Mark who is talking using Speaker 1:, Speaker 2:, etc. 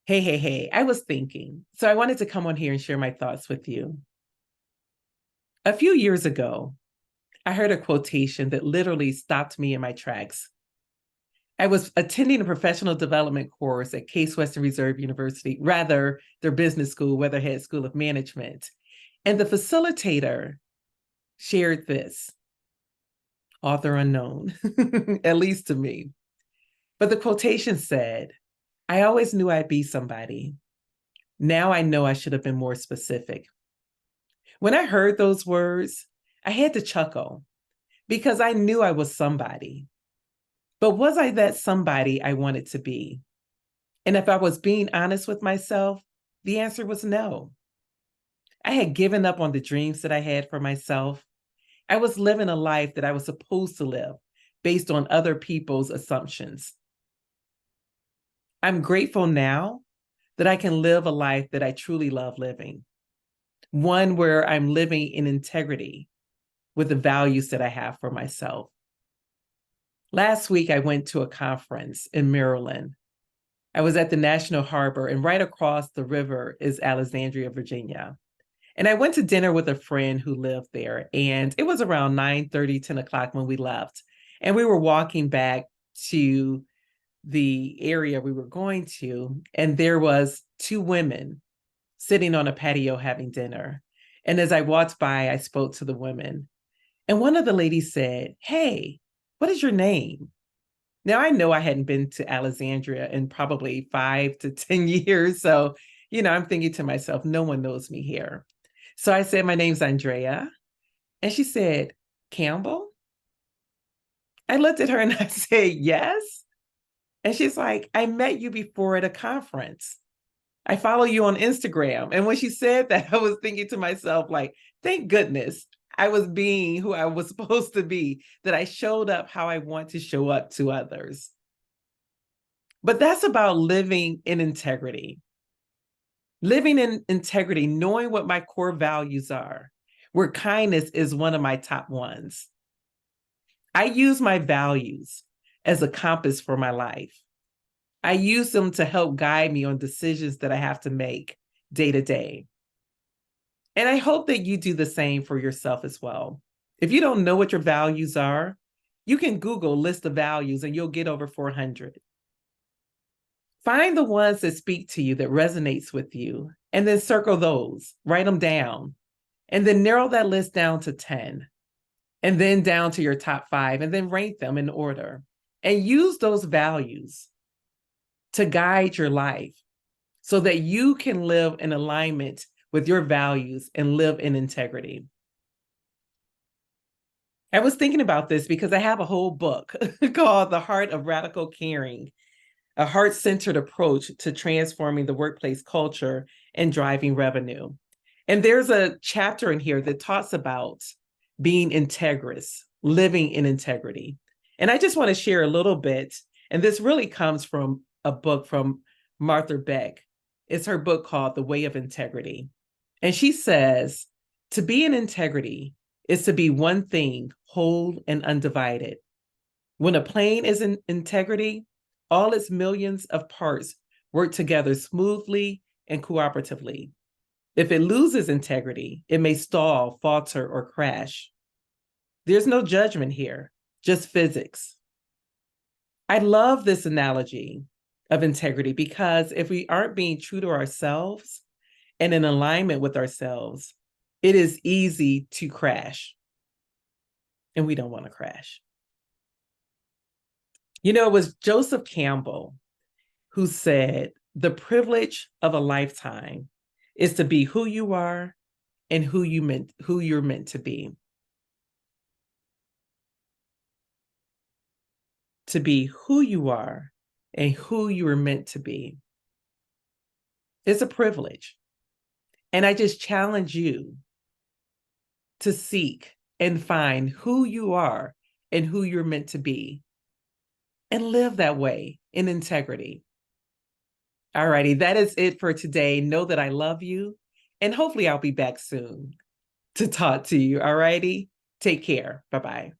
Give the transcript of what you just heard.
Speaker 1: Hey, I was thinking. So I wanted to come on here and share my thoughts with you. A few years ago, I heard a quotation that literally stopped me in my tracks. I was attending a professional development course at Case Western Reserve University, rather, their business school, Weatherhead School of Management. And the facilitator shared this, author unknown, at least to me. But the quotation said, I always knew I'd be somebody. Now I know I should have been more specific. When I heard those words, I had to chuckle because I knew I was somebody. But was I that somebody I wanted to be? And if I was being honest with myself, the answer was no. I had given up on the dreams that I had for myself. I was living a life that I was supposed to live based on other people's assumptions. I'm grateful now that I can live a life that I truly love living, one where I'm living in integrity with the values that I have for myself. Last week, I went to a conference in Maryland. I was at the National Harbor, and right across the river is Alexandria, Virginia. And I went to dinner with a friend who lived there, and it was around 9:30, 10 o'clock when we left. And we were walking back to the area we were going to, and there was two women sitting on a patio having dinner. And as I walked by, I spoke to the women. And one of the ladies said, Hey, what is your name? Now, I know I hadn't been to Alexandria in probably 5 to 10 years. So, I'm thinking to myself, no one knows me here. So I said, my name's Andrea. And she said, Campbell? I looked at her and I said, yes. And she's like, I met you before at a conference. I follow you on Instagram. And when she said that, I was thinking to myself, like, thank goodness I was being who I was supposed to be, that I showed up how I want to show up to others. But that's about living in integrity. Living in integrity, knowing what my core values are, where kindness is one of my top ones. I use my values as a compass for my life. I use them to help guide me on decisions that I have to make day to day. And I hope that you do the same for yourself as well. If you don't know what your values are, you can Google list of values and you'll get over 400. Find the ones that speak to you, that resonates with you, and then circle those, write them down, and then narrow that list down to 10, and then down to your top 5, and then rank them in order. And use those values to guide your life so that you can live in alignment with your values and live in integrity. I was thinking about this because I have a whole book called The Heart of Radical Caring, a heart-centered approach to transforming the workplace culture and driving revenue. And there's a chapter in here that talks about being integrous, living in integrity. And I just want to share a little bit, and this really comes from a book from Martha Beck. It's her book called The Way of Integrity. And she says, to be in integrity is to be one thing, whole and undivided. When a plane is in integrity, all its millions of parts work together smoothly and cooperatively. If it loses integrity, it may stall, falter, or crash. There's no judgment here, just physics. I love this analogy of integrity because if we aren't being true to ourselves and in alignment with ourselves, it is easy to crash. And we don't want to crash. It was Joseph Campbell who said, the privilege of a lifetime is to be who you are and who you're meant to be. To be who you are and who you are meant to be. It's a privilege. And I just challenge you to seek and find who you are and who you're meant to be and live that way in integrity. All righty, that is it for today. Know that I love you, and hopefully I'll be back soon to talk to you. All righty, take care. Bye-bye.